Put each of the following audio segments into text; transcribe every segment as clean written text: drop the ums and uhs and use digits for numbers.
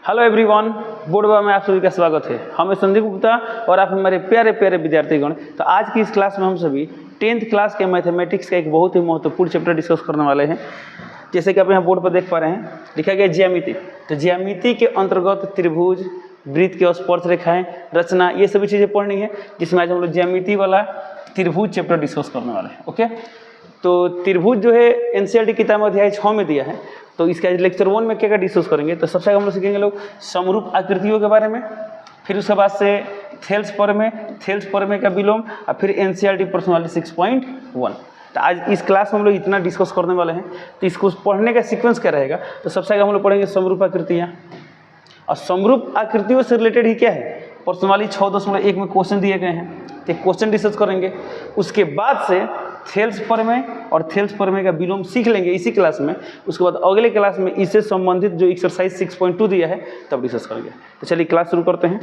Hello everyone, board में आप सभी का स्वागत है। हमें संदीप गुप्ता और आप हमारे प्यारे प्यारे विद्यार्थीगण। तो आज की इस क्लास में हम सभी 10th क्लास के मैथमेटिक्स का एक बहुत ही महत्वपूर्ण चैप्टर डिस्कस करने वाले हैं। जैसे कि आप यहाँ बोर्ड पर देख पा रहे हैं, लिखा गया ज्यामिति। तो ज्यामिति के अंतर्गत त्रिभुज, वृत्त के स्पर्श रेखाएं, रचना, ये सभी चीज़ें पढ़नी है, जिसमें आज हम लोग ज्यामिति वाला त्रिभुज चैप्टर डिस्कस करने वाले हैं। ओके, तो त्रिभुज जो है एनसीईआरटी किताब में अध्याय 6 में दिया है। तो इसका लेक्चर 1 में क्या क्या डिस्कस करेंगे। तो सबसे हम लोग सीखेंगे लोग समरूप आकृतियों के बारे में, फिर उसके बाद से थेल्स प्रमेय का विलोम, और फिर एनसीईआरटी प्रश्नावली 6.1। तो आज इस क्लास में हम लोग इतना डिस्कस करने वाले हैं। तो इसको पढ़ने का सीक्वेंस क्या रहेगा, तो सबसे आगे हम लोग पढ़ेंगे समरूप आकृतियाँ। और समरूप आकृतियों से रिलेटेड ही क्या है, प्रश्नावली 6.1 में क्वेश्चन दिए गए हैं, तो क्वेश्चन डिस्कस करेंगे। उसके बाद से थेल्स प्रमेय और थेल्स प्रमेय का विलोम सीख लेंगे इसी क्लास में। उसके बाद अगले क्लास में इससे संबंधित जो एक्सरसाइज 6.2 दिया है तब डिस्कस करेंगे। तो चलिए क्लास शुरू करते हैं।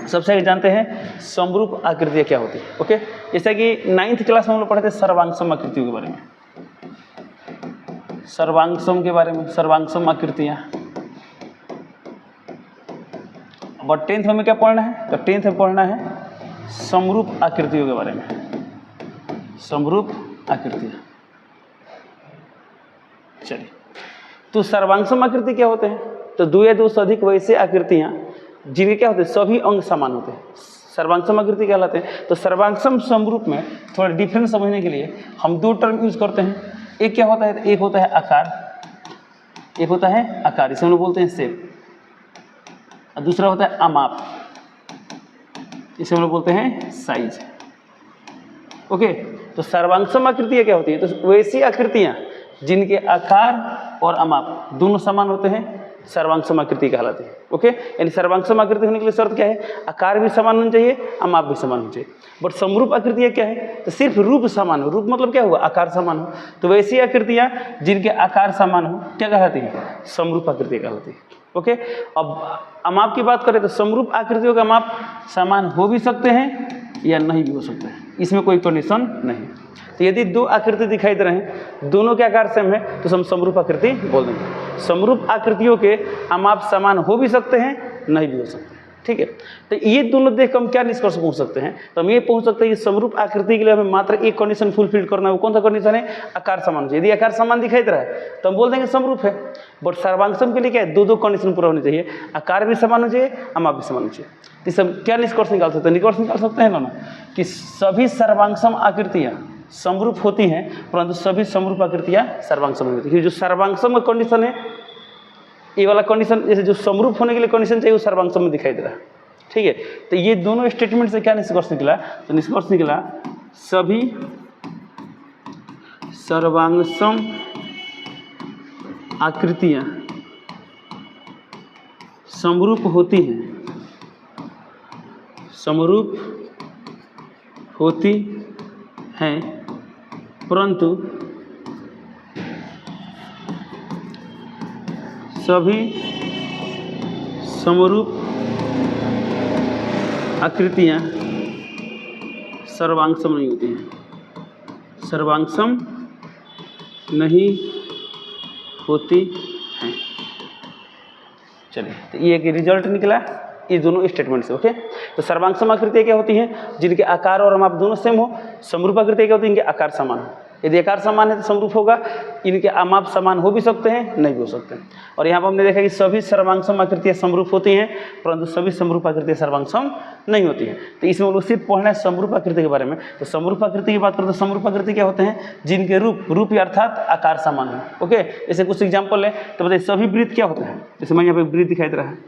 सबसे आगे जानते हैं समरूप आकृतियाँ क्या होती है। ओके, जैसा कि 9th क्लास में हम लोग पढ़े थे सर्वांगसम आकृतियों के बारे में, सर्वांगसम के बारे में, सर्वांगसम आकृतियाँ। और 10th में क्या पढ़ना है, तो 10th में पढ़ना है समरूप आकृतियों के बारे में, समरूप आकृतियाँ। चलिए, तो सर्वांगसम आकृति क्या होते हैं, तो दो या दो से अधिक वैसे आकृतियाँ जिनके क्या होते हैं सभी अंग समान होते हैं, सर्वांगसम आकृति कहलाते हैं। तो सर्वांगसम समरूप में थोड़ा डिफरेंस समझने के लिए हम दो टर्म यूज करते हैं। एक क्या होता है, एक होता है आकार, एक होता है आकार, इसे हम लोग बोलते हैं शेप, और दूसरा होता है अमाप, इसे हम लोग बोलते हैं साइज। ओके, तो सर्वांगसम आकृतियाँ क्या होती है, तो वैसी आकृतियाँ जिनके आकार और अमाप दोनों समान होते हैं सर्वांगसम आकृति कहलाती है। ओके, यानी सर्वांगसम आकृति होने के लिए शर्त क्या है, आकार भी समान होना चाहिए, अमाप भी समान होना चाहिए। बट समरूप आकृतियाँ क्या है, तो सिर्फ रूप समान हो। रूप मतलब क्या हुआ, आकार समान हो। तो वैसी आकृतियाँ जिनके आकार समान हो क्या कहलाती है, समरूप आकृतियाँ कहलाती है। ओके, अब अमाप की बात करें तो समरूप आकृतियों का माप समान हो भी सकते हैं या नहीं भी हो सकते हैं, इसमें कोई कंडीशन नहीं। तो यदि दो आकृति दिखाई दे रहे हैं, दोनों के आकार सेम है, तो हम समरूप आकृति बोल देंगे। समरूप आकृतियों के अमाप समान हो भी सकते हैं, नहीं भी हो सकते हैं। ठीक है, तो ये दोनों देख हम क्या निष्कर्ष पहुंच सकते हैं, तो हम ये पहुंच सकते हैं कि समरूप आकृति के लिए हमें मात्र एक कंडीशन फुलफिल करना है। वो कौन सा कंडीशन है, आकार समान। यदि आकार समान दिखाई दे रहा है तो हम बोल देंगे समरूप है। बट सर्वांगसम के लिए क्या है, दो दो कंडीशन पूरा होनी चाहिए, आकार भी समान होना चाहिए, अमाप भी समान होना चाहिए। तो इस क्या निष्कर्ष निकाल सकते हैं, निष्कर्ष निकाल सकते हैं ना कि सभी सर्वांगसम आकृतियाँ समरूप होती हैं, परंतु सभी समरूप आकृतियाँ सर्वांगसम नहीं होती। जो सर्वांगसम का कंडीशन है, ये वाला कंडीशन, जैसे जो समरूप होने के लिए कंडीशन चाहिए वो सर्वांगसम में दिखाई दे रहा है। ठीक है, तो ये दोनों स्टेटमेंट से क्या निष्कर्ष निकला, तो निष्कर्ष निकला सभी सर्वांगसम आकृतियाँ समरूप होती हैं, समरूप होती हैं, परंतु सभी समरूप आकृतियाँ सर्वांगसम नहीं होती हैं, सर्वांगसम नहीं होती हैं। चलिए, तो ये एक रिजल्ट निकला ये दोनों स्टेटमेंट से। ओके, तो सर्वांगसम आकृतियाँ क्या होती हैं, जिनके आकार और अमाप दोनों सेम हो। समरूप आकृतियाँ क्या होती हैं, इनके आकार समान हो। यदि आकार समान है तो समरूप होगा, इनके अमाप समान हो भी सकते हैं, नहीं भी हो सकते हैं। और यहाँ पर हमने देखा कि सभी सर्वांगसम आकृतियाँ समरूप होती हैं, परंतु सभी समरूप आकृतियाँ सर्वांगसम नहीं होती हैं। तो इसमें हम लोग सिर्फ पढ़ना है समरूप आकृति के बारे में। तो समरूप आकृति की बात करें तो समरूप आकृति क्या होते हैं, जिनके रूप अर्थात आकार समान हो। ओके, जैसे कुछ एग्जाम्पल है तो बताइए सभी वृत्त क्या होते हैं। जैसे मैं यहाँ पे वृत्त दिखाई दे रहा है,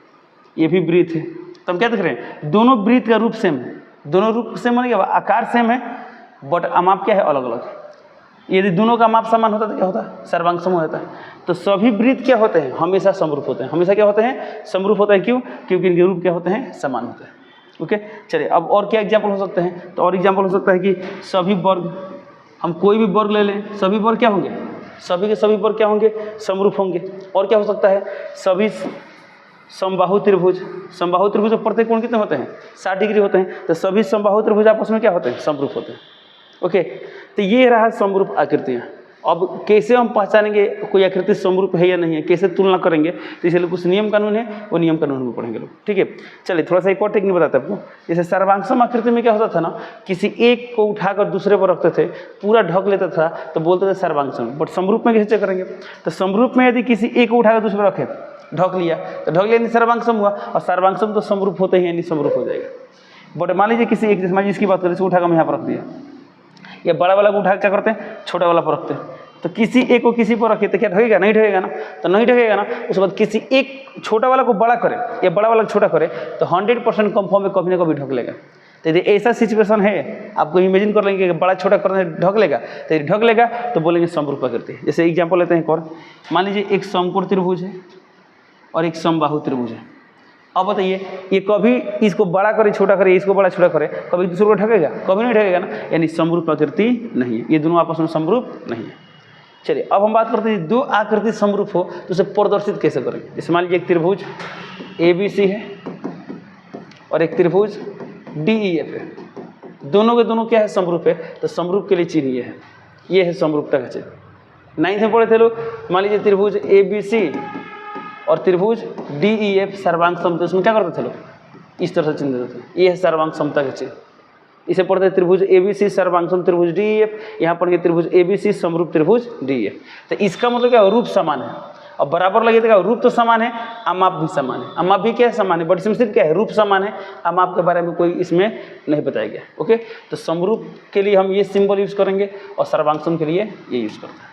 ये भी वृत्त है, तो हम क्या देख रहे हैं, दोनों वृत्त का रूप सेम है, दोनों रूप सेम होने के बाद आकार सेम है, बट अमाप क्या है, अलग अलग। यदि दोनों का माप समान होता तो क्या होता है, सर्वांगसम हो जाता है। तो सभी वृत्त क्या होते हैं, हमेशा समरूप होते हैं। हमेशा क्या होते हैं, समरूप होता है। क्यों, क्योंकि इनके रूप क्या होते हैं, समान होते हैं। ओके, चलिए अब और क्या एग्जाम्पल हो सकते हैं, तो और एग्जाम्पल हो सकता है कि सभी वर्ग, हम कोई भी वर्ग ले लें, सभी वर्ग क्या होंगे, सभी के सभी वर्ग क्या होंगे, समरूप होंगे। और क्या हो सकता है, सभी समबाहु त्रिभुज, समबाहु त्रिभुज में प्रत्येक कोण कितने होते हैं, 60 डिग्री होते हैं। तो सभी समबाहु त्रिभुज आपस में क्या होते हैं, समरूप होते हैं। ओके, तो ये रहा समरूप आकृतियाँ। अब कैसे हम पहचानेंगे कोई आकृति समरूप है या नहीं है, कैसे तुलना करेंगे, तो इसलिए कुछ नियम कानून है, वो नियम कानून में पढ़ेंगे लोग। ठीक है, चलिए थोड़ा सा एक और टेक्निक बताते हैं आपको। जैसे सर्वांगसम आकृति में क्या होता था ना, किसी एक को उठाकर दूसरे पर रखते थे, पूरा ढक लेता था तो बोलते थे सर्वांगसम। बट समरूप में कैसे चेक करेंगे, तो समरूप में यदि किसी एक को उठाकर दूसरे पर रखे, ढक लिया तो ढक लिया यानी सर्वांगसम हुआ, और सर्वांगसम तो समरूप होते ही यानी समरूप हो जाएगा। बट मान लीजिए किसी एक, जैसे इसकी बात करें, इसको उठाकर हम यहाँ पर रख दिया, या बड़ा वाला को उठा क्या करते हैं, छोटा वाला पर रखते हैं, तो किसी एक को किसी पर रखे तो क्या ढकेगा, नहीं ढकेगा ना, तो नहीं ढकेगा ना। उसके बाद किसी एक छोटा वाला को बड़ा करे या बड़ा वाला को छोटा करे तो 100% कंफर्म में कभी ना कभी ढक लेगा। तो यदि ऐसा सिचुएशन है, आपको इमेजिन कर लेंगे कि बड़ा छोटा करने ढक लेगा, तो यदि ढक लेगा तो बोलेंगे समरूप आकृति। जैसे एग्जाम्पल लेते हैं एक और, मान लीजिए एक समकोण त्रिभुज है और एक समबाहु त्रिभुज है। अब बताइए ये कभी इसको बड़ा करे छोटा करे, इसको बड़ा छोटा करे, कभी दूसरे को ढकेगा, कभी नहीं ढकेगा ना, यानी समरूप आकृति नहीं है, ये दोनों आपस में समरूप नहीं है। चलिए अब हम बात करते हैं दो आकृति समरूप हो तो उसे प्रदर्शित कैसे करेंगे। जैसे मान लीजिए एक त्रिभुज ABC है और एक त्रिभुज DEF है, दोनों के दोनों क्या है, समरूप है। तो समरूप के लिए चिन्ह ये है समरूपता का चिन्ह। 9th में पढ़े थे लोग, मान लीजिए त्रिभुज ABC और त्रिभुज DEF सर्वांग समता, उसमें क्या करते थे लोग, इस तरह से चिन्ह देते थे, ये है सर्वांग समता का चिन्ह। इसे पढ़ते हैं त्रिभुज ABC सर्वांगसम त्रिभुज DEF, यहाँ पढ़ेंगे त्रिभुज ABC समरूप त्रिभुज DEF। तो इसका मतलब क्या, रूप समान है। अब बराबर लगे तो रूप तो समान है, अमाप भी समान है। अमाप भी क्या है, समान है, बट इसमें सिर्फ क्या है, रूप समान है, अमाप के बारे में कोई इसमें नहीं बताया गया। ओके, तो समरूप के लिए हम ये सिंबल यूज करेंगे और सर्वांगसम के लिए ये यूज करते हैं।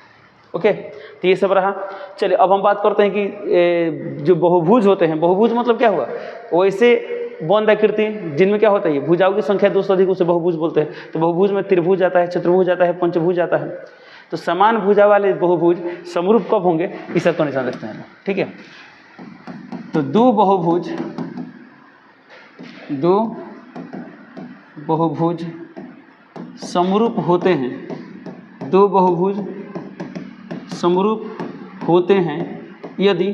ओके, तो ये सब रहा। चलिए अब हम बात करते हैं कि जो बहुभुज होते हैं, बहुभुज मतलब क्या हुआ, वैसे बंद आकृति जिनमें क्या होता है, भुजाओं की संख्या 2 से अधिक उसे बहुभुज बोलते हैं। तो बहुभुज में त्रिभुज आता है, चतुर्भुज आता है, पंचभुज आता है। तो समान भुजा वाले बहुभुज समरूप कब होंगे, इस का निशान रखते हैं। ठीक है, तो दो बहुभुज समरूप होते हैं, दो बहुभुज समरूप होते हैं यदि,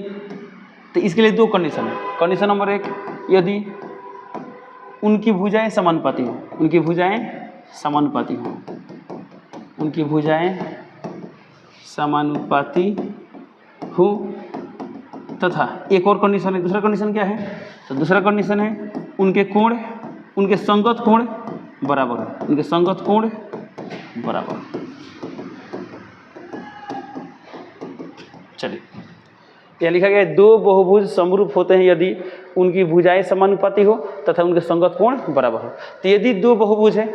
तो इसके लिए दो कंडीशन है। कंडीशन नंबर 1, यदि उनकी भुजाएं समानुपाती हों, उनकी भुजाएं समानुपाती हों, उनकी भुजाएं समानुपाती हो, तथा एक और कंडीशन है, दूसरा कंडीशन क्या है, तो दूसरा कंडीशन है उनके कोण, उनके संगत कोण बराबर हो, उनके संगत कोण बराबर। चलिए यह लिखा गया है, दो बहुभुज समरूप होते हैं यदि उनकी भुजाएं समानुपाती हो तथा उनके संगत कोण बराबर हो। तो यदि दो बहुभुज है,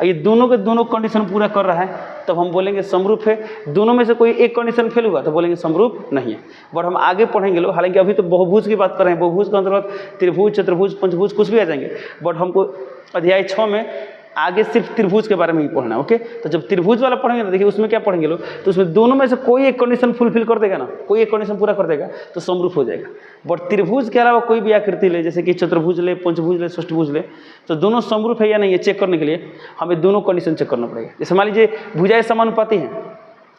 ये दोनों के दोनों कंडीशन पूरा कर रहा है, तब हम बोलेंगे समरूप है। दोनों में से कोई एक कंडीशन फेल हुआ तो बोलेंगे समरूप नहीं है। बट हम आगे पढ़ेंगे लोग, हालांकि अभी तो बहुभुज की बात कर रहे हैं, बहुभुज के अंतर्गत त्रिभुज, चतुर्भुज, पंचभुज कुछ भी आ जाएंगे। बट हमको अध्याय 6 में आगे सिर्फ त्रिभुज के बारे में ही पढ़ना है। ओके, तो जब त्रिभुज वाला पढ़ेंगे ना, देखिए उसमें क्या पढ़ेंगे लोग, तो उसमें दोनों में से कोई एक कंडीशन फुलफिल कर देगा ना, कोई एक कंडीशन पूरा कर देगा तो समरूप हो जाएगा। बट त्रिभुज के अलावा कोई भी आकृति ले, जैसे कि चतुर्भुज ले, पंचभुज ले, षष्ठभुज ले, तो दोनों समरूप है या नहीं, ये चेक करने के लिए हमें दोनों कंडीशन चेक करना पड़ेगा। जैसे मान लीजिए भुजाएं समानुपाती हैं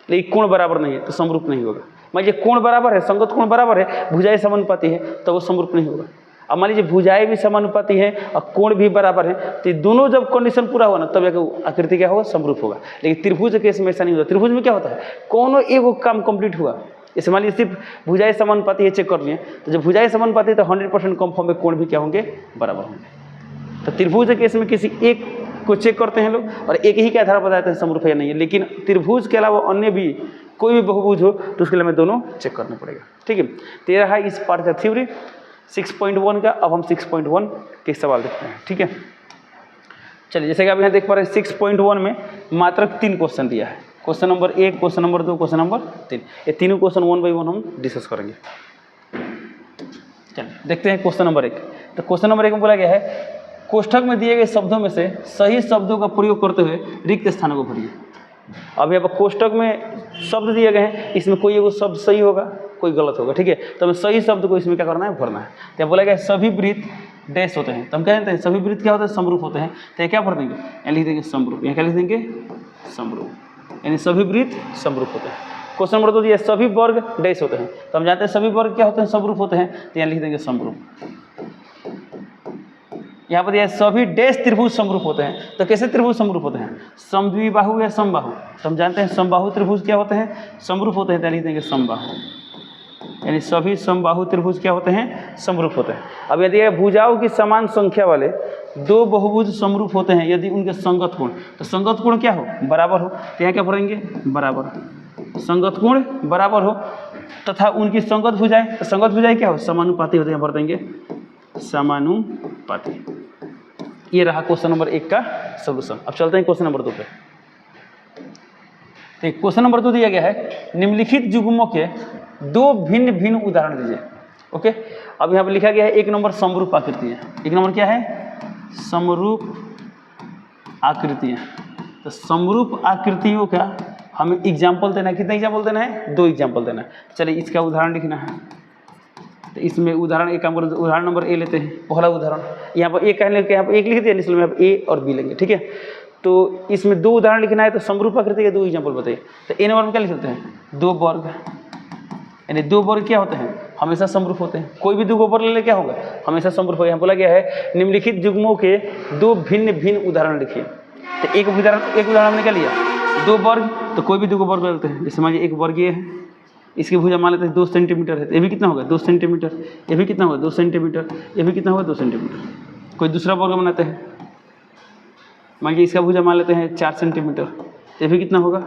लेकिन कोण बराबर नहीं है तो समरूप नहीं होगा। मान लीजिए कोण बराबर है, संगत कोण बराबर है, भुजाएं समानुपाती है, तो वो समरूप नहीं होगा। अब मान लीजिए भुजाएं भी समानुपाती है और कोण भी बराबर है, तो दोनों जब कंडीशन पूरा हुआ ना तब जाकर आकृति क्या होगा, समरूप होगा। लेकिन त्रिभुज के केस में ऐसा नहीं होता। त्रिभुज में क्या होता है, कोनो एक काम कंप्लीट हुआ, जैसे मान लीजिए सिर्फ भुजाएं समानुपाती है चेक कर लिए, तो जब भुजाएं समानुपाती है तो 100% कंफर्म में कोण भी क्या होंगे, बराबर होंगे। तो त्रिभुज के केस में किसी एक को चेक करते हैं लोग और एक ही के आधार पर बताते हैं समरूप है या नहीं है। लेकिन त्रिभुज के अलावा अन्य भी कोई भी बहुभुज हो तो उसके लिए हमें दोनों चेक करना पड़ेगा। ठीक है, तो ये रहा इस पार्ट का थ्योरी 6.1 का। अब हम 6.1 के सवाल देखते हैं। ठीक है, चलिए जैसे कि आप यहाँ देख पा रहे हैं 6.1 में मात्र 3 क्वेश्चन दिया है। Question number 1, question number 2, question number 3, ये तीनों क्वेश्चन 1 बाई 1 हम डिस्कस करेंगे। चलिए देखते हैं क्वेश्चन नंबर 1। तो क्वेश्चन नंबर 1 में बोला गया है, कोष्ठक में दिए गए शब्दों में से सही शब्दों का प्रयोग करते हुए रिक्त स्थानों को भरिए। अब यहाँ पर कोष्ठक में शब्द दिए गए हैं, इसमें कोई एक शब्द सही होगा, कोई गलत होगा। ठीक है, तो हमें सही शब्द को इसमें क्या करना है, भरना है। तो बोला गया सभी वृत्त डैश होते हैं, तो हम क्या जानते हैं सभी वृत्त क्या होते हैं, समरूप होते हैं। तो ये क्या भर देंगे, यहाँ लिख देंगे समरूप, यहाँ क्या लिख देंगे, समरूप, यानी सभी वृत्त समरूप होते हैं। क्वेश्चन नंबर 2 दिया सभी वर्ग डैश होते हैं, तो हम जानते हैं सभी वर्ग क्या होते हैं, समरूप होते हैं। तो यहाँ लिख देंगे समरूप। यहाँ पर दिया सभी डैश त्रिभुज समरूप होते हैं। तो कैसे त्रिभुज समरूप होते हैं? समद्विबाहु या समबाहु। तो हम जानते हैं समबाहु त्रिभुज क्या होते हैं? समरूप होते हैं। तो लिख देंगे समबाहु, यानी सभी समबाहु त्रिभुज क्या होते हैं? समरूप होते हैं। अब यदि भुजाओं की समान संख्या वाले दो बहुभुज समरूप होते हैं यदि उनके संगत कोण, तो संगत कोण क्या हो? बराबर हो। तो यहाँ क्या पढ़ेंगे? बराबर। संगत कोण बराबर हो तथा उनकी संगत भुजाएं, तो संगत भुजाएं क्या हो? समानुपाती होते हैं। भर देंगे समानुपाती। ये रहा क्वेश्चन नंबर 1 का सॉल्यूशन। अब चलते हैं क्वेश्चन नंबर 2 पे। तो क्वेश्चन नंबर 2 दिया गया है, निम्नलिखित युग्मों के दो भिन्न भिन्न उदाहरण दीजिए। ओके, अब यहाँ पर लिखा गया है 1 नंबर समरूप आकृतियाँ। 1 नंबर क्या है? समरूप आकृतियाँ। तो समरूप आकृतियों का हमें एग्जाम्पल देना है। कितने एग्जाम्पल देना है? 2 एग्जाम्पल देना है। चलिए इसका उदाहरण लिखना है। तो इसमें उदाहरण एक काम करते, उदाहरण नंबर ए लेते हैं। पहला उदाहरण यहाँ पर ए कहने के यहाँ पर एक लिख दिया, इसलिए यहाँ पर ए और बी लेंगे। ठीक है, तो इसमें 2 उदाहरण लिखना है। तो समरूप आकृति के 2 एग्जाम्पल बताइए। तो ए नंबर में क्या लिख सकते हैं? 2 वर्ग, यानी 2 वर्ग क्या होते हैं? हमेशा समरूप होते हैं। कोई भी 2 वर्ग ले क्या होगा? हमेशा समरूप होगा। यहाँ बोला गया है निम्नलिखित युग्मों के 2 भिन्न भिन्न उदाहरण लिखिए। तो एक उदाहरण हमने क्या लिया? 2 वर्ग। तो कोई भी 2 वर्ग लेते हैं। जैसे मान लीजिए 1 वर्ग ये है, इसकी भुजा मान लेते हैं 2 सेंटीमीटर है। तो ये भी कितना होगा? 2 सेंटीमीटर। ये भी कितना होगा? 2 सेंटीमीटर। ये भी कितना होगा? 2 सेंटीमीटर। कोई दूसरा वर्ग बनाते हैं, मान लीजिए इसका भुजा मान लेते हैं 4 सेंटीमीटर। ये भी कितना होगा?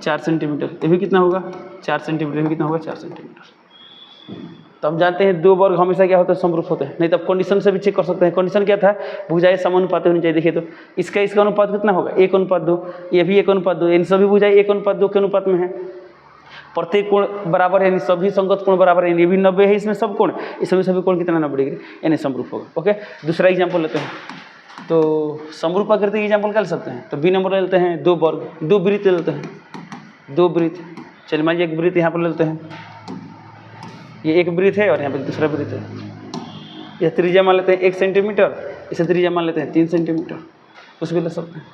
4 सेंटीमीटर। ये भी कितना होगा? 4 सेंटीमीटर। ये भी कितना होगा? 4 सेंटीमीटर। तो हम जानते हैं 2 वर्ग हमेशा क्या होता है? समरूप होते हैं। नहीं तो आप कंडीशन से भी चेक कर सकते हैं। कंडीशन क्या था? भुजाएं समानुपाती होनी चाहिए। देखिए तो इसका अनुपात कितना होगा? 1:2। ये भी 1:2। इन सभी भुजाएं 1:2 के अनुपात में है। प्रत्येक कोण बराबर है, यानी सभी संगत कोण बराबर है। ये भी 90 है, इसमें सब कोण, इसमें सभी कोण कितना? 90 डिग्री, यानी समरूप होगा। ओके, दूसरा एग्जाम्पल लेते हैं। तो समरूप आकृति एग्जाम्पल क्या ले सकते हैं? तो बी नंबर ले लेते हैं। 2 वर्ग, 2 वृत्त ले लेते हैं। 2 वृत्त। चलिए मान लीजिए एक वृत्त यहाँ पर ले लेते हैं। ये एक वृत्त है और यहाँ पर दूसरा वृत्त है। यह त्रिज्या मान लेते हैं 1 सेंटीमीटर, इसे त्रिज्या मान लेते हैं 3 सेंटीमीटर, कुछ भी ले सकते हैं।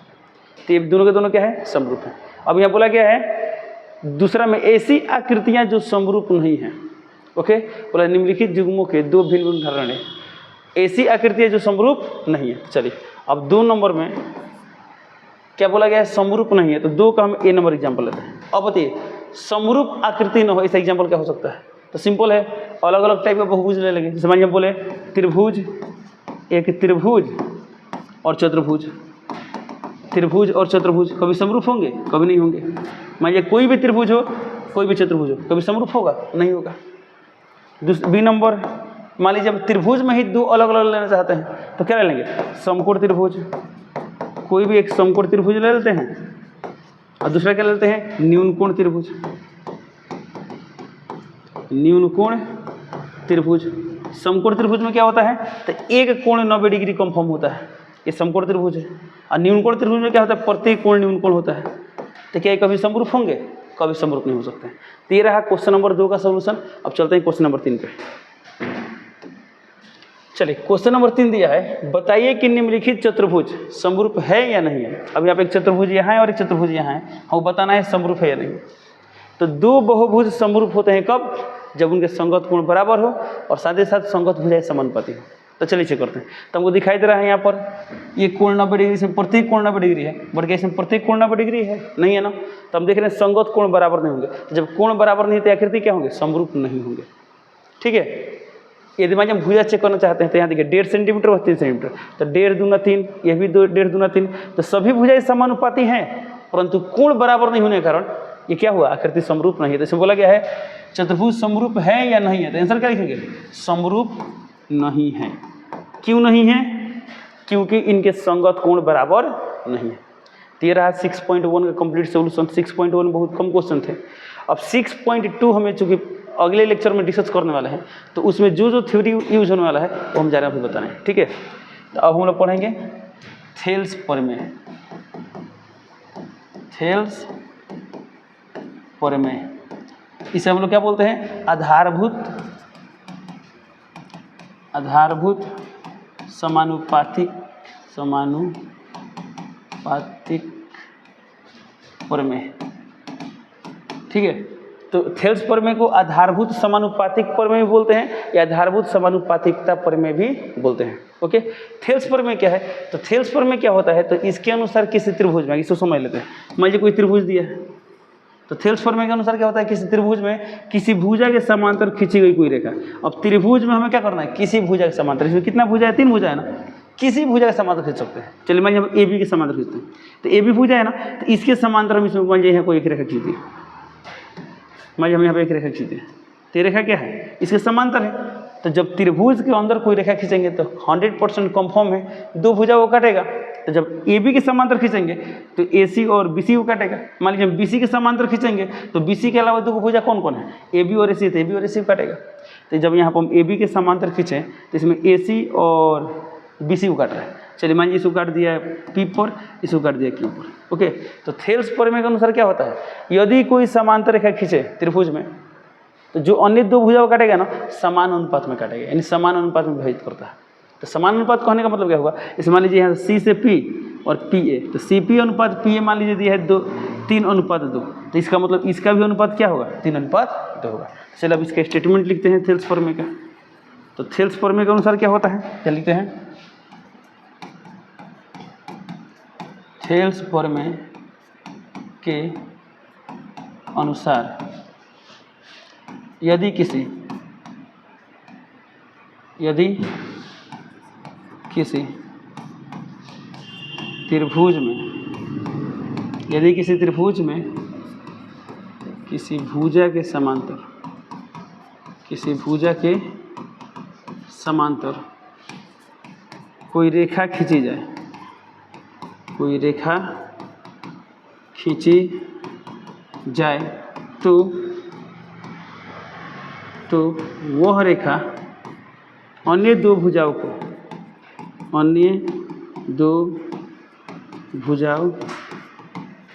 तो ये दोनों के दोनों क्या है? समरूप है। अब यहाँ बोला गया है दूसरा में ऐसी आकृतियाँ जो समरूप नहीं हैं। ओके, बोला निम्नलिखित युग्मों के 2 भिन्न भिन्न उदाहरण है। ऐसी आकृतियाँ जो समरूप नहीं है। चलिए अब 2 नंबर में क्या बोला गया है? समरूप नहीं है। तो 2 का हम ए नंबर एग्जाम्पल लेते हैं। अब बताइए समरूप आकृति न हो ऐसा एग्जाम्पल क्या हो सकता है? तो सिंपल है, अलग अलग टाइप का बहुभुज ले लेंगे। जैसे मान लीजिए बोले त्रिभुज, एक त्रिभुज और चतुर्भुज। त्रिभुज और चतुर्भुज कभी समरूप होंगे? कभी नहीं होंगे। मान लीजिए कोई भी त्रिभुज हो, कोई भी चतुर्भुज हो, कभी समरूप होगा? नहीं होगा। बी नंबर, मान लीजिए हम त्रिभुज में ही 2 अलग अलग लेना चाहते हैं तो क्या ले लेंगे? समकोण त्रिभुज। कोई भी एक समकोण त्रिभुज ले लेते हैं और दूसरा क्या लेते हैं? न्यूनकोण त्रिभुज। न्यूनकोण त्रिभुज। समकोण त्रिभुज में क्या होता है? तो एक कोण 90 डिग्री कंफर्म होता है, ये समकोण त्रिभुज है। और न्यूनकोण त्रिभुज में क्या होता है? प्रत्येक कोण न्यूनकोण होता है। तो क्या ये कभी समरूप होंगे? कभी समरूप नहीं हो सकते हैं। तो ये रहा क्वेश्चन नंबर 2 का सॉल्यूशन। अब चलते हैं क्वेश्चन नंबर 3 पे। चलिए क्वेश्चन नंबर 3 दिया है, बताइए कि निम्नलिखित चतुर्भुज समरूप है या नहीं है। अब यहाँ पे एक चतुर्भुज यहाँ है और एक चतुर्भुज यहाँ है, हमें बताना है समरूप है या नहीं। तो 2 बहुभुज समरूप होते हैं कब? जब उनके संगत कोण बराबर हो और साथ ही साथ संगत भुजाएं समानुपाती हो। तो चलिए चेक करते हैं। तो हमको दिखाई दे रहा है यहाँ पर ये कोण 90 डिग्री, इसमें प्रत्येक कोण 90 डिग्री है, बट क्या इसमें प्रत्येक कोण 90 डिग्री है? नहीं है ना। तो हम देख रहे हैं संगत कोण बराबर नहीं होंगे। तो जब कोण बराबर नहीं तो आकृति क्या होंगे? समरूप नहीं होंगे। ठीक है, यदि मान हम भुजा चेक करना चाहते हैं तो यहाँ देखिए 1.5 सेंटीमीटर और 3 सेंटीमीटर, तो 1.5 दूना 3, यह भी 1.5 दूना 3। तो सभी भुजाएं समानुपाती हैं, परंतु कोण बराबर नहीं होने के कारण ये क्या हुआ? आकृति समरूप नहीं है। तो इसमें बोला गया है चतुर्भुज समरूप है या नहीं है। तो आंसर क्या लिखेंगे? समरूप नहीं है। क्यों नहीं है? क्योंकि इनके संगत कोण बराबर नहीं है। तो ये रहा 6.1 का कंप्लीट सॉल्यूशन। 6.1 बहुत कम क्वेश्चन थे। अब 6.2 हमें चूँकि अगले लेक्चर में डिस्कस करने वाले हैं, तो उसमें जो थ्योरी यूज होने वाला है वो हम जा रहे हैं आपको बताने। ठीक है, तो अब हम लोग पढ़ेंगे थेल्स प्रमेय। थेल्स प्रमेय, इसे हम लोग क्या बोलते हैं? आधारभूत समानुपातिक प्रमेय। ठीक है, तो थेल्स प्रमेय को आधारभूत समानुपातिक प्रमेय भी बोलते हैं या आधारभूत समानुपातिकता प्रमेय भी बोलते हैं। ओके, थेल्स प्रमेय क्या है? तो थेल्स प्रमेय क्या होता है? तो इसके अनुसार किसी त्रिभुज में, इसको समझ लेते हैं। मान लीजिए कोई त्रिभुज दिया है, तो थेल्स प्रमेय के अनुसार क्या होता है? किसी त्रिभुज में किसी भुजा के समांतर खींची गई कोई रेखा। अब त्रिभुज में हमें क्या करना है? किसी भुजा के समांतर। इसमें कितना भुजा है? 3 भुजा है ना, किसी भुजा के समांतर खींच सकते हैं। चलिए मान लीजिए हम ए बी के समांतर खींचते हैं, तो ए बी भुजा है ना, तो इसके समांतर हम इसमें मान लीजिए यहाँ कोई एक रेखा खींच दी। मान लीजिए हम यहाँ पे एक रेखा खींचते हैं, तो ये रेखा क्या है? इसके समांतर है। तो जब त्रिभुज के अंदर कोई रेखा खींचेंगे तो 100% कंफर्म है 2 भुजा वो काटेगा। तो जब ए बी के समांतर खींचेंगे तो ए सी और बी सी को काटेगा। मान लीजिए हम बी सी के समांतर खींचेंगे तो बी सी के अलावा 2 भुजा कौन कौन है? ए बी और ए सी, तो ए बी और ए सी को काटेगा। तो जब यहाँ पर हम ए बी के समांतर खींचें तो इसमें ए सी और बी सी को काट रहा है। चलिए मान लीजिए इसको काट दिया है पी पर, इसको काट दिया क्यू पर। ओके, तो थेल्स प्रमेय के अनुसार क्या होता है? यदि कोई समांतर रेखा खींचे त्रिभुज में तो जो अन्य 2 भुजा को काटेगा ना, समान अनुपात में काटेगा, यानी समान अनुपात में विभाजित करता है। तो समान अनुपात कहने का मतलब क्या होगा? इस मान लीजिए यहाँ सी से पी और पी ए, तो सी पी अनुपात पी ए मान लीजिए दिया है 3 अनुपात 2, तो इसका मतलब इसका भी अनुपात क्या होगा? 3 अनुपात 2 होगा। चलिए अब इसका स्टेटमेंट लिखते हैं थेल्स प्रमेय का। तो थेल्स प्रमेय के अनुसार क्या होता है, क्या लिखते हैं? थेल्स प्रमेय के अनुसार यदि किसी त्रिभुज में किसी भुजा के समांतर कोई रेखा खींची जाए, तो वह रेखा अन्य 2 भुजाओं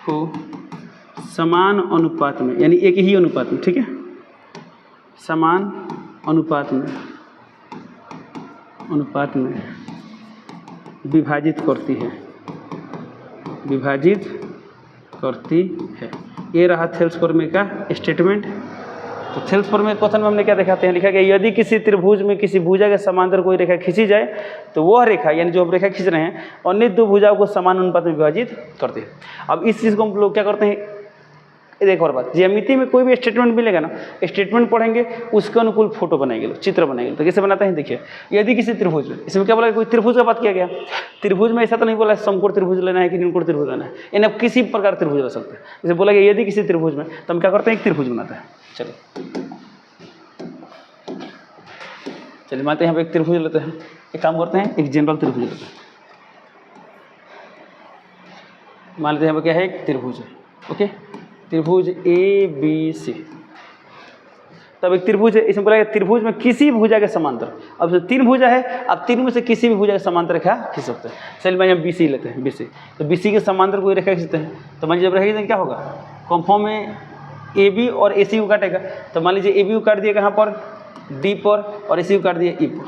को समान अनुपात में, यानी एक ही अनुपात में, ठीक है, समान अनुपात में विभाजित करती है। ये रहा थेल्स प्रमेय का स्टेटमेंट। तो थेल्स प्रमेय क्वेश्चन में हमने क्या दिखाते हैं? लिखा गया यदि किसी त्रिभुज में किसी भुजा के समांतर कोई रेखा खींची जाए तो वह रेखा, यानी जो हम रेखा खींच रहे हैं, अन्य 2 भुजाओं को समान अनुपात में विभाजित करते हैं। अब इस चीज़ को हम लोग क्या करते हैं? एक और बात, ज्यामिति में कोई भी स्टेटमेंट मिलेगा ना, स्टेटमेंट पढ़ेंगे उसके अनुकूल फोटो बनाएंगे लोग, चित्र बनाएंगे। तो कैसे बनाते हैं देखिए, यदि किसी त्रिभुज में, इसमें क्या बोला? कोई त्रिभुज का बात किया गया। त्रिभुज में ऐसा तो नहीं बोला समकोण त्रिभुज लेना है कि निम्नकोण त्रिभुज लेना है, यानी आप किसी प्रकार त्रिभुज ले सकते हैं। जैसे बोला गया यदि किसी त्रिभुज में, तो हम क्या करते हैं? एक त्रिभुज बनाते हैं। चलिए मानते हैं यहाँ पे एक त्रिभुज लेते हैं। एक काम करते हैं, एक जनरल त्रिभुज लेते हैं। मान लेते हैं यहाँ पे क्या है? एक त्रिभुज है। ओके, त्रिभुज ए बी सी। तब एक त्रिभुज है, इसमें बोला गया त्रिभुज में किसी भुजा के समांतर। अब जो 3 भुजा है, आप 3 में से किसी भी भुजा के समांतर रेखा खींच सकते हैं। चलिए मैं यहाँ बी सी लेते हैं, बी सी। तो बी सी के समांतर कोई रेखा खींचते हैं, तो मान लीजिए जब रेखा क्या होगा? कंफर्म में ए बी और ए सी को काटेगा। तो मान लीजिए ए बी को काट दिया कहाँ पर? डी पर, और ए सी को काट दिया ई पर।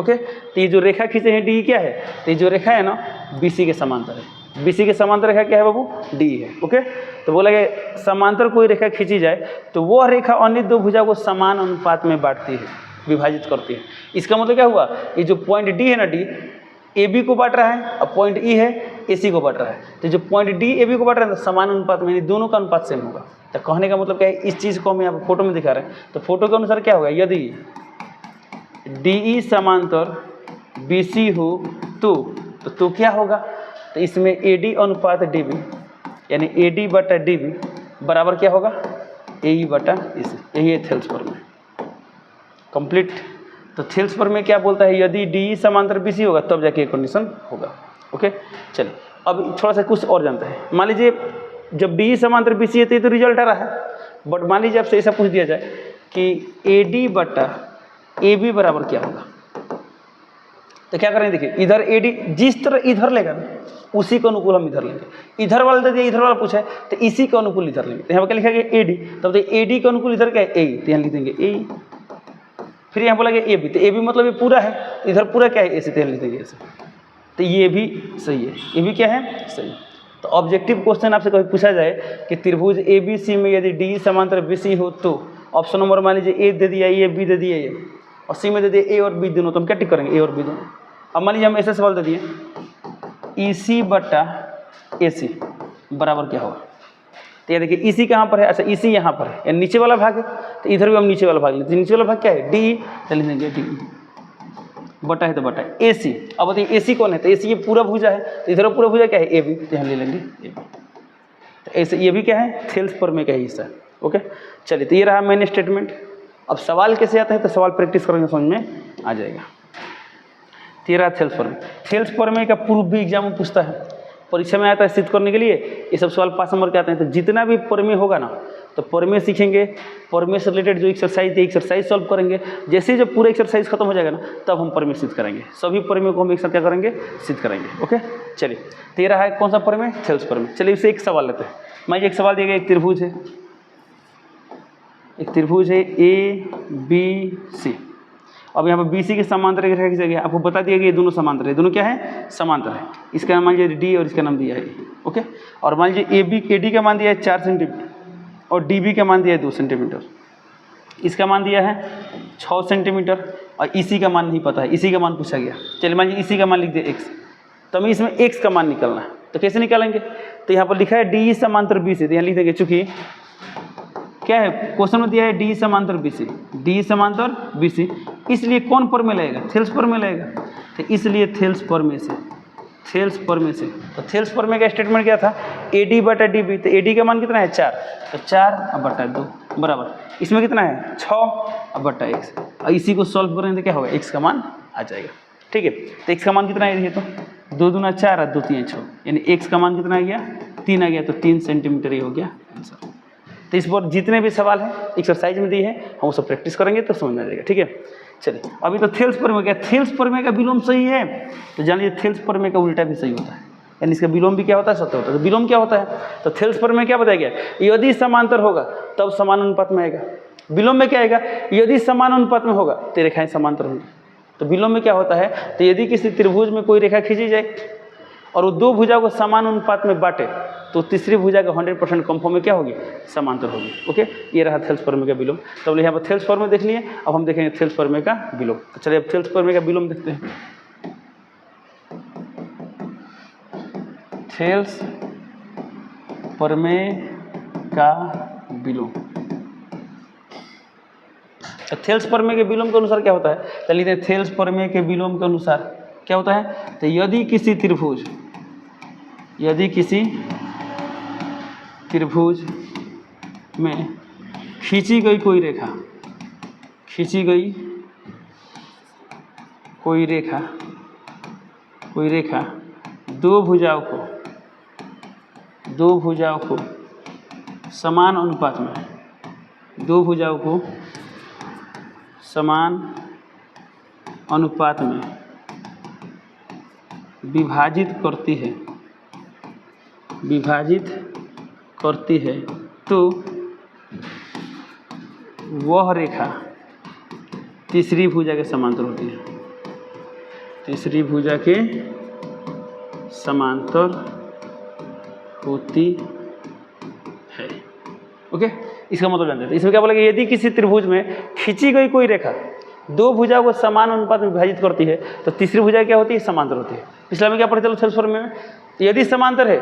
ओके, तो ये जो रेखा खींचे हैं डी क्या है? तो ये जो रेखा है ना, बी सी के समांतर है। बी सी के समांतर रेखा क्या है बाबू? डी है। ओके, तो बोला गया समांतर कोई रेखा खींची जाए तो वह रेखा अन्य 2 भुजा को समान अनुपात में बांटती है, विभाजित करती है। इसका मतलब क्या हुआ? ये जो पॉइंट डी है ना, डी ए बी को बांट रहा है, और पॉइंट ई है ए सी को बांट रहा है। तो जो पॉइंट डी ए बी को बांट रहा है तो समान अनुपात में, यानी दोनों का अनुपात सेम होगा। तो कहने का मतलब क्या है? इस चीज़ को हम यहाँ फोटो में दिखा रहे हैं। तो फोटो के अनुसार क्या होगा? यदि डी ई समांतर बी सी हो तो क्या होगा? तो इसमें ए डी अनुपात डी बी, यानी ए डी बटा डी बी बराबर क्या होगा? ए ई बटा ए सी। यही है थेल्स प्रमेय कंप्लीट। तो थेल्स प्रमेय क्या बोलता है? यदि डी ई समांतर बी सी होगा तब जाके एक कंडीशन होगा। ओके, चलिए अब थोड़ा सा कुछ और जानते हैं। मान लीजिए जब डी ई समांतर बी सी है तो रिजल्ट आ रहा है, बट मान लीजिए आपसे ऐसा पूछ दिया जाए कि ए डी बटा ए बी बराबर क्या होगा, तो क्या करेंगे? देखिए इधर ए डी जिस तरह इधर लेगा ना, उसी के अनुकूल हम इधर लेंगे। इधर वाला दे दिया, इधर वाला पूछा है तो इसी के अनुकूल इधर लेंगे। तो यहाँ पर क्या लिखा गया? A D. तब तो ए डी के अनुकूल इधर क्या है? ए, तो यहाँ लिख देंगे ए। फिर यहाँ बोला गया ए बी, तो ए बी मतलब ये पूरा है, इधर पूरा क्या है? ए सी, तो यहाँ लिख देंगे ऐसे। तो ये भी सही है, ये भी क्या है? सही। तो ऑब्जेक्टिव क्वेश्चन आपसे कभी पूछा जाए कि त्रिभुज ए बी सी में यदि डी समांतर बी सी हो तो ऑप्शन नंबर मान लीजिए ए दे दिया, ये बी दे दिया, ये और सी में दे दिया ए और बी दोनों, तो हम क्या टिक करेंगे? ए और बी दोनों। अब मान लीजिए हम ऐसा सवाल दे दिए ई सी बटा ए सी बराबर क्या होगा? तो ये देखिए ई सी कहाँ पर है? अच्छा ई सी यहाँ पर है, यानी नीचे वाला भाग है, तो इधर भी हम नीचे वाला भाग लेते हैं। नीचे वाला भाग क्या है? डी, चलिए लिखेंगे डी बटा है तो बटा है ए सी। अब बताइए ए सी कौन है? तो ए सी ये पूरा भुजा है, तो इधर पूरा भुजा क्या है? ए बी, तो यहाँ ले लेंगे ए बी। तो ऐसे ये भी क्या है? थेल्स प्रमेय का हिस्सा। ओके, चलिए तो ये रहा मेन स्टेटमेंट। अब सवाल कैसे आता है? तो सवाल प्रैक्टिस करेंगे समझ में आ जाएगा। तेरह थेल्स प्रमेय। थेल्स प्रमेय का प्रूफ भी एग्जाम में पूछता है, परीक्षा में आता है सिद्ध करने के लिए। ये सब सवाल 5 नंबर के आते हैं। तो जितना भी प्रमेय होगा ना, तो प्रमेय सीखेंगे, प्रमेय से रिलेटेड जो एक्सरसाइज है एक्सरसाइज सॉल्व करेंगे। जैसे ही जब पूरा एक्सरसाइज खत्म हो जाएगा ना, तब हम प्रमेय सिद्ध करेंगे। सभी प्रमेय को हम एक साथ क्या करेंगे? सिद्ध करेंगे। ओके, चलिए तेरह है कौन सा प्रमेय? थेल्स प्रमेय। चलिए इससे एक सवाल लेते हैं। मान लीजिए एक सवाल दिया गया, एक त्रिभुज है, एक त्रिभुज है ए बी सी। अब यहाँ पर बी सी के समांतर रेखा खींचा गया। आपको बता दिया कि ये दोनों समांतर है, दोनों क्या है? समांतर है। इसका नाम मान लीजिए डी और इसका नाम दिया है ओके। और मान लीजिए ए डी का मान दिया है 4 सेंटीमीटर और डी बी का मान दिया है 2 सेंटीमीटर। इसका मान दिया है 6 सेंटीमीटर और इसी का मान नहीं पता है, इसी का मान पूछा गया। चलिए मान लीजिए इसी का मान लिख दिया एक्स, तो हमें इसमें एक्स का मान निकलना है। तो कैसे निकालेंगे? तो यहाँ पर लिखा है डी समांतर बी सी, तो यहाँ लिख देंगे, चूँकि क्या है क्वेश्चन में दिया है डी समांतर बी सी, डी समांतर बी सी, इसलिए कौन प्रमेय लगेगा? थेल्स प्रमेय लगेगा। तो इसलिए थेल्स प्रमेय से, थेल्स प्रमेय से। तो थेल्स प्रमेय का स्टेटमेंट क्या था? ए डी बटा डी बी। तो ए डी का मान कितना है? 4, तो 4 बटा 2 बराबर इसमें कितना है? 6 बटा x। और इसी को सॉल्व करेंगे तो क्या होगा? x का मान आ जाएगा। ठीक है, तो x का मान कितना है? तो 2 दूना 4 और 2 3 6, यानी x का मान कितना आ गया? 3 आ गया। तो 3 सेंटीमीटर ही हो गया आंसर। तो इस पर जितने भी सवाल हैं एक्सरसाइज में दी है, हम सब प्रैक्टिस करेंगे तो समझ में आ जाएगा। ठीक है, चलिए अभी तो थेल्स प्रमेय क्या? थेल्स प्रमेय का विलोम सही है, तो जान लीजिए थेल्स प्रमेय का उल्टा भी सही होता है, यानी इसका विलोम भी क्या होता है? सत्य होता है। तो विलोम क्या होता है? तो थेल्स प्रमेय क्या बताया गया? यदि समांतर होगा तब समान अनुपात में आएगा। विलोम में क्या आएगा? यदि समान अनुपात में होगा तो रेखाएं समांतर होंगी। तो विलोम में क्या होता है? तो यदि किसी त्रिभुज में कोई रेखा खींची जाए और वो 2 भुजा को समान अनुपात में बांटे, तो तीसरी भुजा का 100% कंफर्म में क्या होगी? समांतर होगी। ओके, ये रहा थेल्स प्रमेय का विलोम। तो यहाँ पर थेल्स प्रमेय देख लिए, अब हम देखेंगे थेल्स प्रमेय का विलोम। तो चलिए अब थेल्स प्रमेय का विलोम देखते हैं। थेल्स प्रमेय का विलोम। तो थेल्स प्रमेय के विलोम के अनुसार क्या होता है? चलिए थेल्स प्रमेय के विलोम के अनुसार क्या होता है? तो यदि किसी त्रिभुज में खींची गई कोई रेखा दो भुजाओं को समान अनुपात में विभाजित करती है तो वह रेखा तीसरी भुजा के समांतर होती है। तीसरी भुजा के समांतर होती है। ओके, इसका मतलब जानते हैं। इसमें क्या बोला? यदि किसी त्रिभुज में खींची गई कोई रेखा 2 भुजाओं को समान अनुपात में विभाजित करती है तो तीसरी भुजा क्या होती है? समांतर होती है। पिछला में क्या पढ़े चलो थेल्स प्रमेय में? यदि समांतर है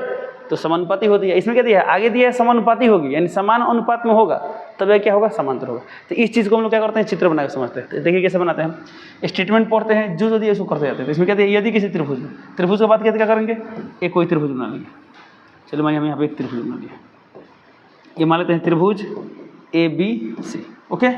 तो समानुपाती होती है। इसमें क्या दिया है? आगे दिया है समानुपाती होगी, यानी समान अनुपात में होगा तब यह क्या होगा? समांतर होगा। तो इस चीज़ को हम लोग क्या करते हैं? चित्र बनाकर समझते हैं। तो देखिए कैसे बनाते हैं, स्टेटमेंट पढ़ते हैं, जो दिया इसको करते जाते हैं। तो इसमें क्या दिया? यदि किसी त्रिभुज के बाद क्या करेंगे? एक कोई त्रिभुज बना लेंगे। चलिए मैं यहाँ पे एक त्रिभुज बना लिया, ये मान लेते हैं त्रिभुज ABC। ओके,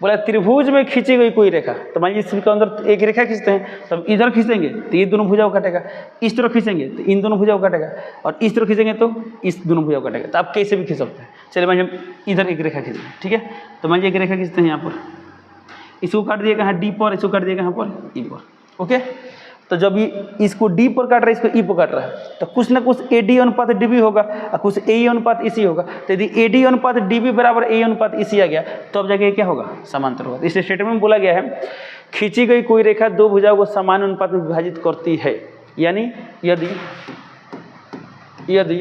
बोला त्रिभुज में खींची गई कोई रेखा, तो मान लीजिए इसके अंदर एक रेखा खींचते हैं, तब इधर खींचेंगे तो ये दोनों भुजाओं काटेगा, इस तरफ खींचेंगे तो इन दोनों भुजाओं काटेगा, और इस तरफ खींचेंगे तो इस दोनों भुजाओं काटेगा। तो आप कैसे भी खींच सकते हैं। चलिए मान लीजिए इधर एक रेखा खींचेंगे, ठीक है। तो मान लीजिए एक रेखा खींचते हैं यहाँ पर, इसको काट दिया कहाँ? D पर, इसको काट दिया कहाँ पर? E पर। ओके, तो जब इसको D पर काट रहा है, इसको E पर काट रहा है, तो कुछ ना कुछ AD अनुपात DB होगा और कुछ AE अनुपात EC होगा। तो यदि AD अनुपात DB बराबर AE अनुपात EC आ गया तो अब जाके क्या होगा? समांतर होगा। इस स्टेटमेंट में बोला गया है खींची गई कोई रेखा 2 भुजाओं को समान अनुपात में विभाजित करती है, यानी यदि यदि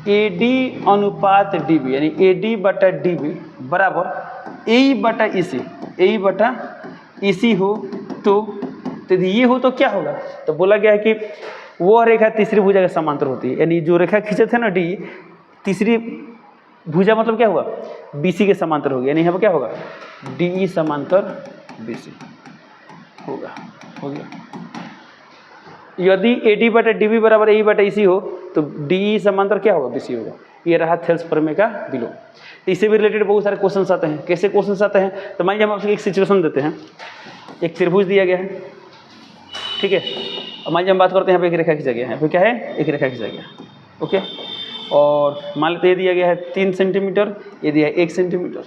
AD अनुपात DB यानी AD बटा DB बराबर AE बटा EC हो तो यदि ये हो तो क्या होगा? तो बोला गया है कि वो रेखा तीसरी भुजा के समांतर होती है, यानी जो रेखा खींचे थे ना D, तीसरी भुजा मतलब क्या हुआ? BC के समांतर होगी, यानी यहाँ पर क्या होगा? DE समांतर BC होगा, हो गया। यदि AD बटा DB बराबर AE बटा EC हो तो DE समांतर क्या होगा? BC होगा। ये रहा थेल्स प्रमेय का विलोम। तो इससे भी रिलेटेड बहुत सारे क्वेश्चन आते हैं। कैसे क्वेश्चन आते हैं? तो मान लीजिए हम आपसे एक सिचुएशन देते हैं, एक त्रिभुज दिया गया है, ठीक है। और मान लीजिए हम बात करते हैं, यहाँ पे एक रेखा खींचा गया है, यहाँ पे क्या है? एक रेखा खींचा गया, ओके। और मान लेते ये दिया गया है 3 सेंटीमीटर, ये दिया है 1 सेंटीमीटर,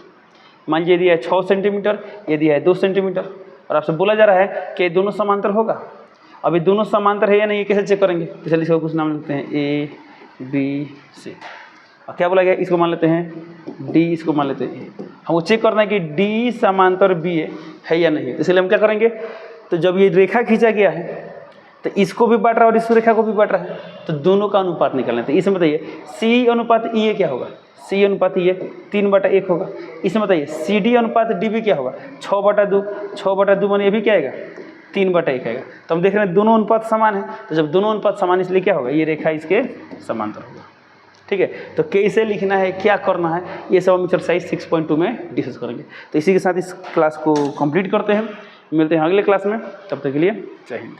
मान लीजिए दिया है 6 सेंटीमीटर, ये दिया है 2 सेंटीमीटर, और आपसे बोला जा रहा है कि दोनों समांतर होगा। अभी दोनों समांतर है या नहीं, ये कैसे चेक करेंगे? तो चलिए इसको कुछ नाम लेते हैं ABC, और क्या बोला गया? इसको मान लेते हैं D, इसको मान लेते हैं A। हमको चेक करना है कि D समांतर B है या नहीं, इसलिए हम क्या करेंगे? तो जब ये रेखा खींचा गया है तो इसको भी बांट रहा है और इस रेखा को भी बांट रहा है, तो दोनों का अनुपात निकालना है। तो इसमें बताइए C अनुपात E क्या होगा? C अनुपात E 3/1 होगा। इसमें बताइए CD अनुपात DB क्या होगा? 6/2, 6/2 माने ये भी क्या आएगा? 3/1 आएगा। तो हम देख रहे हैं दोनों अनुपात समान है, तो जब दोनों अनुपात समान इसलिए क्या होगा? ये रेखा इसके समांतर होगा, ठीक है। तो कैसे लिखना है, क्या करना है, ये सब हम एक्सरसाइज 6.2 में डिस्कस करेंगे। तो इसी के साथ इस क्लास को कंप्लीट करते हैं, मिलते हैं अगले क्लास में, तब तक के लिए जय हिंद।